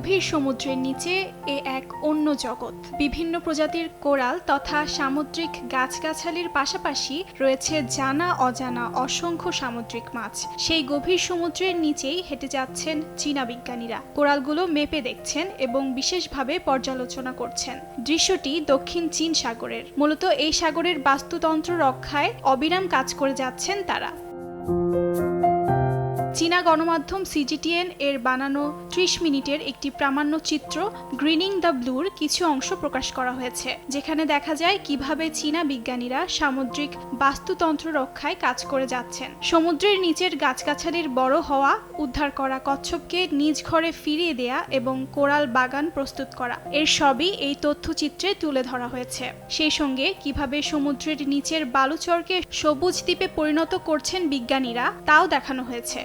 গভীর সমুদ্রের নিচে এ এক অন্য জগৎ। বিভিন্ন প্রজাতির কোরাল তথা সামুদ্রিক গাছগাছালির পাশাপাশি রয়েছে জানা অজানা অসংখ্য সামুদ্রিক মাছ। সেই গভীর সমুদ্রের নিচেই হেঁটে যাচ্ছেন চীনা বিজ্ঞানীরা। কোরালগুলো মেপে দেখছেন এবং বিশেষভাবে পর্যালোচনা করছেন। দৃশ্যটি দক্ষিণ চীন সাগরের। মূলত এই সাগরের বাস্তুতন্ত্র রক্ষায় অবিরাম কাজ করে যাচ্ছেন তারা। চীনা গণমাধ্যম সিজিটিএন এর বানানো 30 মিনিটের একটি প্রামাণ্য চিত্র গ্রিনিং দ্য ব্লুর কিছু অংশ প্রকাশ করা হয়েছে, যেখানে দেখা যায় কিভাবে চীনা বিজ্ঞানীরা সামুদ্রিক বাস্তুতন্ত্র রক্ষায় কাজ করে যাচ্ছেন। সমুদ্রের নিচের গাছগাছালির বড় হওয়া, উদ্ধার করা কচ্ছপকে নিজ ঘরে ফিরিয়ে দেয়া এবং কোরাল বাগান প্রস্তুত করা, এর সবই এই তথ্যচিত্রে তুলে ধরা হয়েছে। সেই সঙ্গে কিভাবে সমুদ্রের নিচের বালুচরকে সবুজ দ্বীপে পরিণত করছেন বিজ্ঞানীরা তাও দেখানো হয়েছে।